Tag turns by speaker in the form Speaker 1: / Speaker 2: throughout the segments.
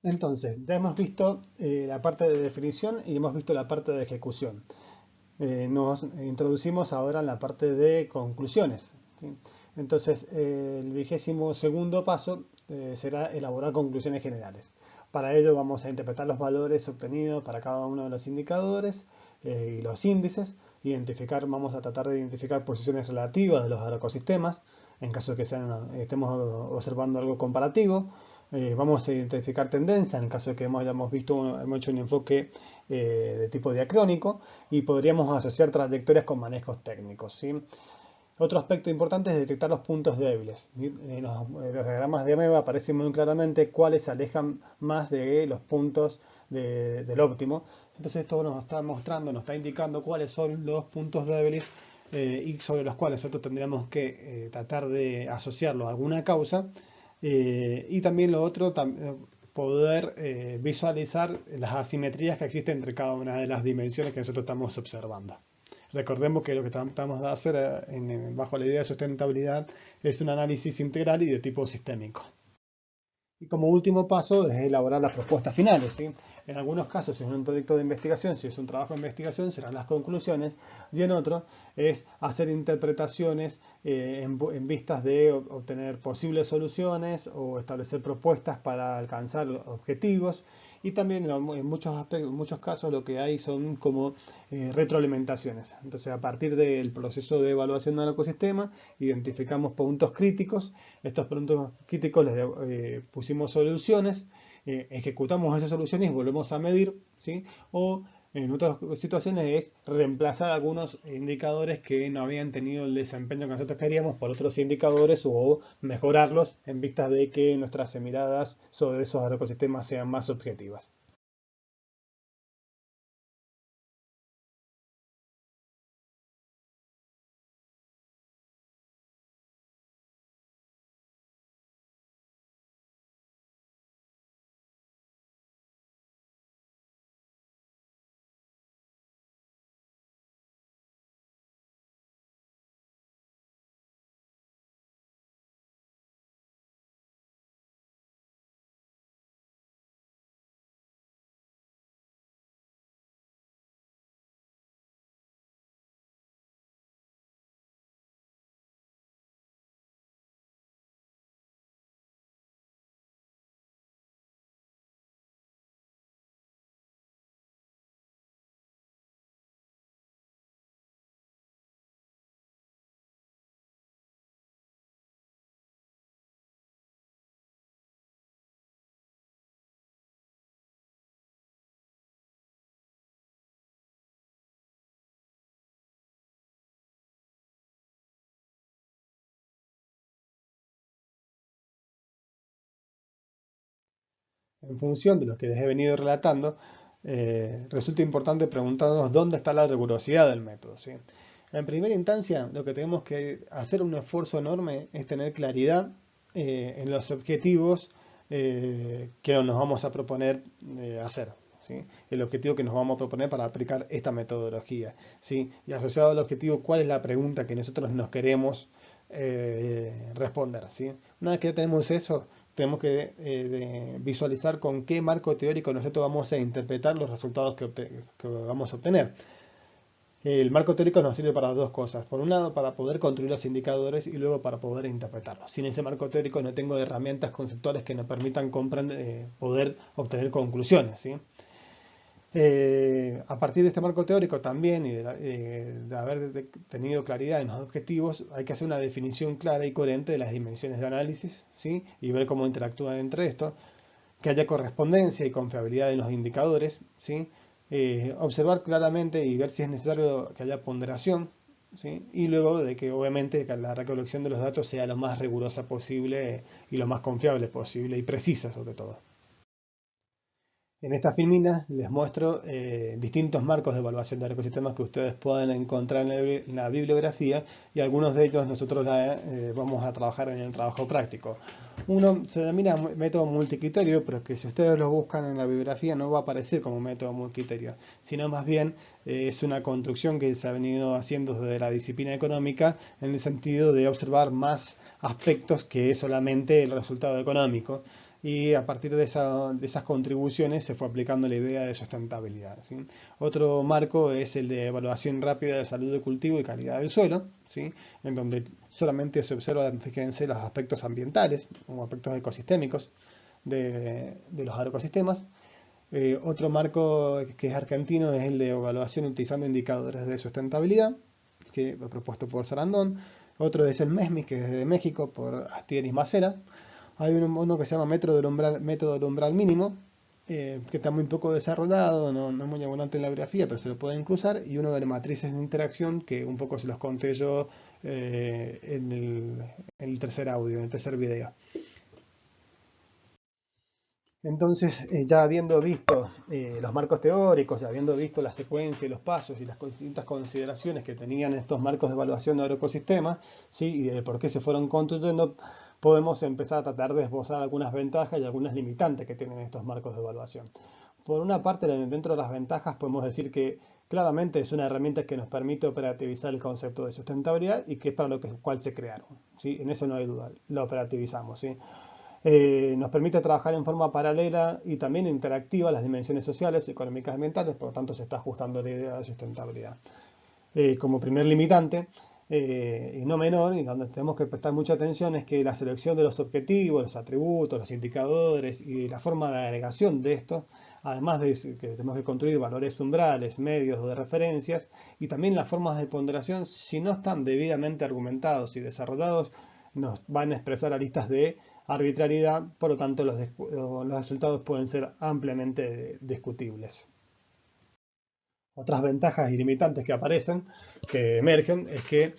Speaker 1: Entonces, ya hemos visto la parte de definición y hemos visto la parte de ejecución. Nos introducimos ahora en la parte de conclusiones, ¿sí? Entonces, el 22º paso será elaborar conclusiones generales. Para ello vamos a interpretar los valores obtenidos para cada uno de los indicadores y los índices. Vamos a tratar de identificar posiciones relativas de los ecosistemas, en caso de que estemos observando algo comparativo. Vamos a identificar tendencias en el caso de que hemos hecho un enfoque de tipo diacrónico, y podríamos asociar trayectorias con manejos técnicos, ¿sí? Otro aspecto importante es detectar los puntos débiles. En los diagramas de AMEBA aparece muy claramente cuáles se alejan más de los puntos del óptimo. Entonces esto nos está mostrando, nos está indicando cuáles son los puntos débiles y sobre los cuales nosotros tendríamos que tratar de asociarlo a alguna causa. Y también lo otro, poder visualizar las asimetrías que existen entre cada una de las dimensiones que nosotros estamos observando. Recordemos que lo que tratamos de hacer bajo la idea de sustentabilidad es un análisis integral y de tipo sistémico. Y como último paso es elaborar las propuestas finales, ¿sí? En algunos casos, si es un proyecto de investigación, si es un trabajo de investigación, serán las conclusiones, y en otros es hacer interpretaciones en vistas de obtener posibles soluciones o establecer propuestas para alcanzar objetivos. Y también en muchos casos lo que hay son como retroalimentaciones. Entonces, a partir del proceso de evaluación del ecosistema, identificamos puntos críticos. Estos puntos críticos les pusimos soluciones, ejecutamos esas soluciones y volvemos a medir, ¿sí? O en otras situaciones es reemplazar algunos indicadores que no habían tenido el desempeño que nosotros queríamos por otros indicadores, o mejorarlos en vistas de que nuestras miradas sobre esos ecosistemas sean más objetivas. En función de lo que les he venido relatando, resulta importante preguntarnos dónde está la rigurosidad del método, ¿sí? En primera instancia, lo que tenemos que hacer un esfuerzo enorme es tener claridad en los objetivos que nos vamos a proponer hacer, ¿sí? El objetivo que nos vamos a proponer para aplicar esta metodología, ¿sí? Y asociado al objetivo, ¿cuál es la pregunta que nosotros nos queremos responder, ¿sí? Una vez que ya tenemos eso, tenemos que visualizar con qué marco teórico nosotros vamos a interpretar los resultados que vamos a obtener. El marco teórico nos sirve para dos cosas. Por un lado, para poder construir los indicadores, y luego para poder interpretarlos. Sin ese marco teórico no tengo herramientas conceptuales que nos permitan poder obtener conclusiones, ¿sí? A partir de este marco teórico también, y de haber tenido claridad en los objetivos, hay que hacer una definición clara y coherente de las dimensiones de análisis, ¿sí? Y ver cómo interactúan entre esto, que haya correspondencia y confiabilidad en los indicadores, ¿sí? Observar claramente y ver si es necesario que haya ponderación, ¿sí? Y luego de que obviamente que la recolección de los datos sea lo más rigurosa posible y lo más confiable posible y precisa sobre todo. En esta filmina les muestro distintos marcos de evaluación de ecosistemas que ustedes pueden encontrar en la bibliografía, y algunos de ellos nosotros vamos a trabajar en el trabajo práctico. Uno se denomina método multicriterio, pero que si ustedes lo buscan en la bibliografía no va a aparecer como método multicriterio, sino más bien es una construcción que se ha venido haciendo desde la disciplina económica, en el sentido de observar más aspectos que solamente el resultado económico. y a partir de esas contribuciones se fue aplicando la idea de sustentabilidad, ¿sí? Otro marco es el de evaluación rápida de salud de cultivo y calidad del suelo, ¿sí? En donde solamente se observan, fíjense, los aspectos ambientales o aspectos ecosistémicos de los agroecosistemas. Otro marco que es argentino es el de evaluación utilizando indicadores de sustentabilidad, que fue propuesto por Sarandón. Otro es el MESMI, que es de México, por Astier y Macera. Hay uno que se llama método del umbral mínimo, que está muy poco desarrollado, no es muy abundante en la bibliografía, pero se lo pueden cruzar. Y uno de las matrices de interacción, que un poco se los conté yo en el tercer audio, en el tercer video. Entonces, ya habiendo visto los marcos teóricos, ya habiendo visto la secuencia y los pasos y las distintas consideraciones que tenían estos marcos de evaluación de agroecosistemas, ¿sí? Y de por qué se fueron construyendo, podemos empezar a tratar de esbozar algunas ventajas y algunas limitantes que tienen estos marcos de evaluación. Por una parte, dentro de las ventajas podemos decir que claramente es una herramienta que nos permite operativizar el concepto de sustentabilidad y que es para lo cual se crearon, ¿sí? En eso no hay duda, lo operativizamos, ¿sí? Nos permite trabajar en forma paralela y también interactiva las dimensiones sociales, económicas y ambientales, por lo tanto se está ajustando la idea de sustentabilidad. Como primer limitante, y no menor, y donde tenemos que prestar mucha atención, es que la selección de los objetivos, los atributos, los indicadores y la forma de agregación de estos, además de que tenemos que construir valores umbrales, medios o de referencias, y también las formas de ponderación, si no están debidamente argumentados y desarrollados, nos van a expresar aristas de arbitrariedad, por lo tanto los resultados pueden ser ampliamente discutibles. Otras ventajas y limitantes que aparecen, que emergen, es que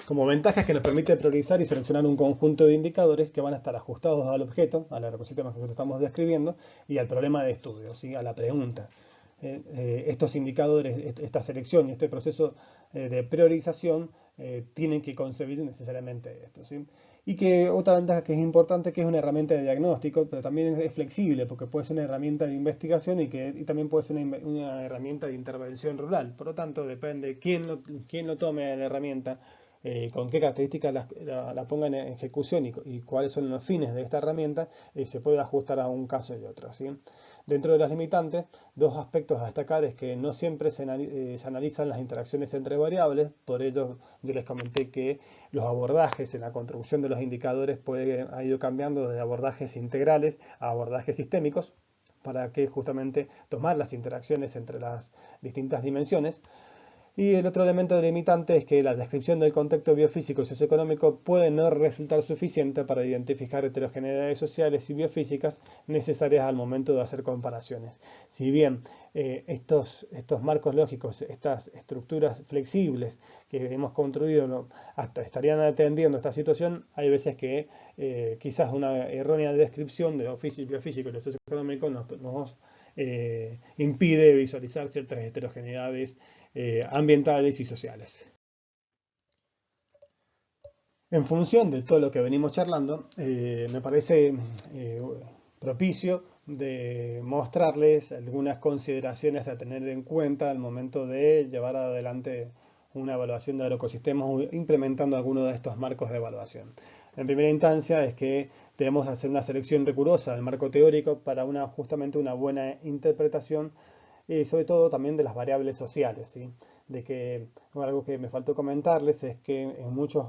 Speaker 1: como ventajas que nos permite priorizar y seleccionar un conjunto de indicadores que van a estar ajustados al objeto, al ecosistema que estamos describiendo, y al problema de estudio, ¿sí? A la pregunta. Estos indicadores, esta selección y este proceso de priorización tienen que concebir necesariamente esto, ¿sí? Y que otra ventaja que es importante, que es una herramienta de diagnóstico, pero también es flexible, porque puede ser una herramienta de investigación y también puede ser una herramienta de intervención rural. Por lo tanto, depende quién lo tome la herramienta, con qué características la ponga en ejecución y cuáles son los fines de esta herramienta, se puede ajustar a un caso y otro, ¿sí? Dentro de las limitantes, dos aspectos a destacar es que no siempre se analizan las interacciones entre variables, por ello yo les comenté que los abordajes en la construcción de los indicadores han ido cambiando desde abordajes integrales a abordajes sistémicos, para que justamente tomar las interacciones entre las distintas dimensiones. Y el otro elemento delimitante es que la descripción del contexto biofísico y socioeconómico puede no resultar suficiente para identificar heterogeneidades sociales y biofísicas necesarias al momento de hacer comparaciones. Si bien estos marcos lógicos, estas estructuras flexibles que hemos construido hasta estarían atendiendo esta situación, hay veces que quizás una errónea descripción de lo biofísico y lo socioeconómico nos impide visualizar ciertas heterogeneidades ambientales y sociales. En función de todo lo que venimos charlando, me parece propicio de mostrarles algunas consideraciones a tener en cuenta al momento de llevar adelante una evaluación de agroecosistemas implementando alguno de estos marcos de evaluación. En primera instancia es que debemos hacer una selección rigurosa del marco teórico para justamente una buena interpretación y sobre todo también de las variables sociales, ¿sí? De que algo que me faltó comentarles es que en muchos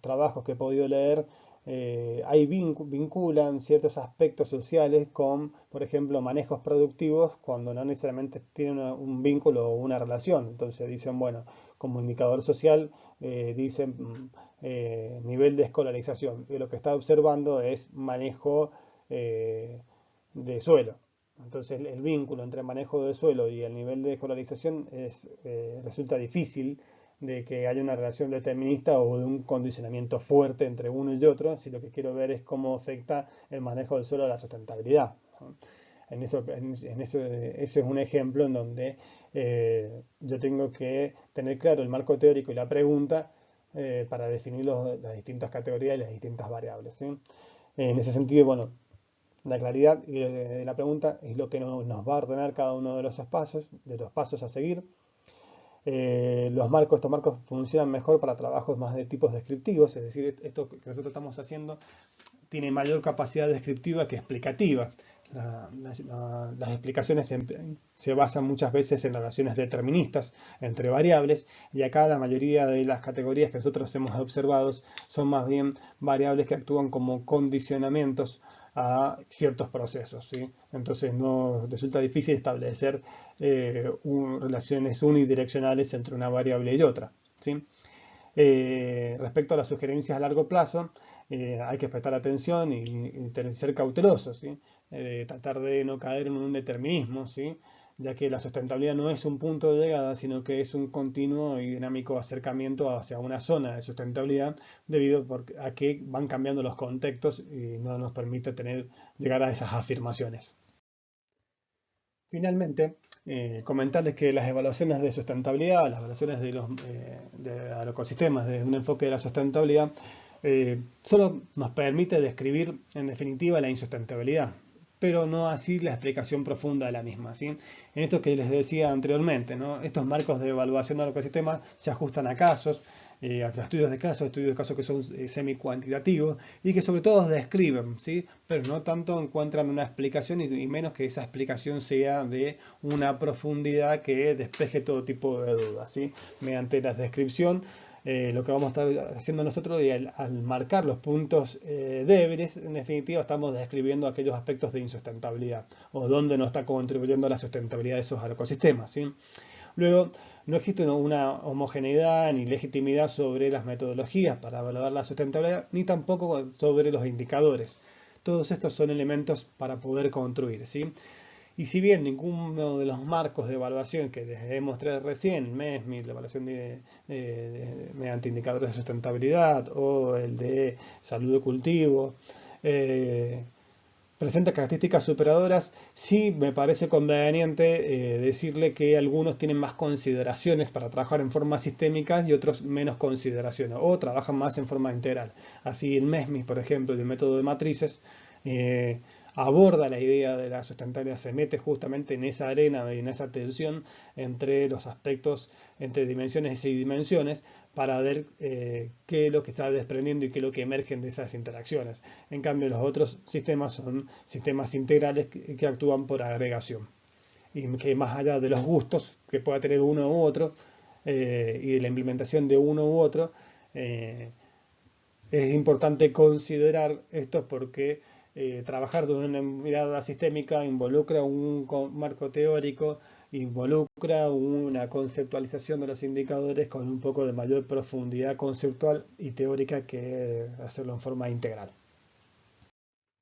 Speaker 1: trabajos que he podido leer vinculan ciertos aspectos sociales con, por ejemplo, manejos productivos cuando no necesariamente tienen un vínculo o una relación. Entonces dicen, bueno, como indicador social dicen nivel de escolarización y lo que está observando es manejo de suelo. Entonces el vínculo entre el manejo de suelo y el nivel de escolarización resulta difícil de que haya una relación determinista o de un condicionamiento fuerte entre uno y otro, si lo que quiero ver es cómo afecta el manejo del suelo a la sustentabilidad. Eso es un ejemplo en donde yo tengo que tener claro el marco teórico y la pregunta para definir las distintas categorías y las distintas variables, ¿sí? En ese sentido, bueno, la claridad de la pregunta es lo que nos va a ordenar cada uno de los pasos a seguir. Estos marcos funcionan mejor para trabajos más de tipos descriptivos, es decir, esto que nosotros estamos haciendo tiene mayor capacidad descriptiva que explicativa. Las explicaciones se basan muchas veces en relaciones deterministas entre variables, y acá la mayoría de las categorías que nosotros hemos observado son más bien variables que actúan como condicionamientos a ciertos procesos, ¿sí? Entonces nos resulta difícil establecer relaciones unidireccionales entre una variable y otra, ¿sí? Respecto a las sugerencias a largo plazo, hay que prestar atención y ser cautelosos, ¿sí? Tratar de no caer en un determinismo, ¿sí? Ya que la sustentabilidad no es un punto de llegada, sino que es un continuo y dinámico acercamiento hacia una zona de sustentabilidad, debido a que van cambiando los contextos y no nos permite llegar a esas afirmaciones. Finalmente, comentarles que las evaluaciones de sustentabilidad, las evaluaciones de los ecosistemas desde un enfoque de la sustentabilidad, solo nos permite describir en definitiva la insustentabilidad, pero no así la explicación profunda de la misma, ¿sí? En esto que les decía anteriormente, ¿no? Estos marcos de evaluación del ecosistema se ajustan a casos, a estudios de casos que son semi-cuantitativos y que sobre todo describen, ¿sí? Pero no tanto encuentran una explicación y menos que esa explicación sea de una profundidad que despeje todo tipo de dudas, ¿sí? Mediante la descripción, lo que vamos a estar haciendo nosotros, y al marcar los puntos débiles, en definitiva estamos describiendo aquellos aspectos de insustentabilidad o donde no está contribuyendo a la sustentabilidad de esos ecosistemas, ¿sí? Luego, no existe una homogeneidad ni legitimidad sobre las metodologías para evaluar la sustentabilidad, ni tampoco sobre los indicadores. Todos estos son elementos para poder construir, ¿sí? Y si bien ninguno de los marcos de evaluación que les he mostrado recién, el MESMI, la evaluación mediante indicadores de sustentabilidad o el de salud de cultivo, presenta características superadoras, sí me parece conveniente decirle que algunos tienen más consideraciones para trabajar en forma sistémica y otros menos consideraciones, o trabajan más en forma integral. Así el MESMI, por ejemplo, el método de matrices, aborda la idea de la sustentabilidad, se mete justamente en esa arena y en esa tensión entre los aspectos, entre dimensiones y dimensiones, para ver qué es lo que está desprendiendo y qué es lo que emergen de esas interacciones. En cambio, los otros sistemas son sistemas integrales que actúan por agregación, y que más allá de los gustos que pueda tener uno u otro y de la implementación de uno u otro, es importante considerar esto porque trabajar de una mirada sistémica involucra un marco teórico, involucra una conceptualización de los indicadores con un poco de mayor profundidad conceptual y teórica que hacerlo en forma integral.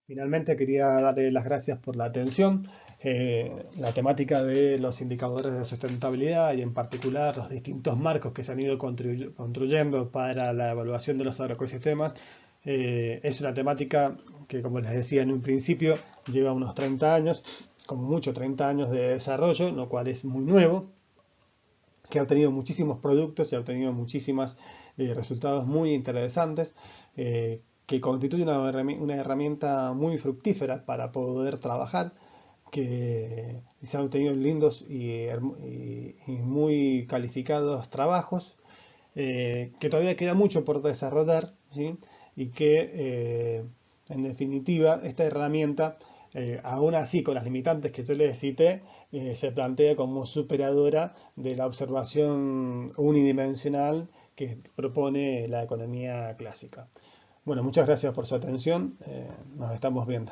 Speaker 1: Finalmente quería darle las gracias por la atención. La temática de los indicadores de sustentabilidad y en particular los distintos marcos que se han ido construyendo para la evaluación de los agroecosistemas es una temática que, como les decía en un principio, lleva unos 30 años, como mucho 30 años de desarrollo, lo cual es muy nuevo, que ha obtenido muchísimos productos y ha obtenido muchísimos resultados muy interesantes, que constituye una herramienta muy fructífera para poder trabajar, que se han obtenido lindos y muy calificados trabajos, que todavía queda mucho por desarrollar, ¿sí? Y que en definitiva esta herramienta, aún así con las limitantes que yo les cité, se plantea como superadora de la observación unidimensional que propone la economía clásica. Bueno, muchas gracias por su atención, nos estamos viendo.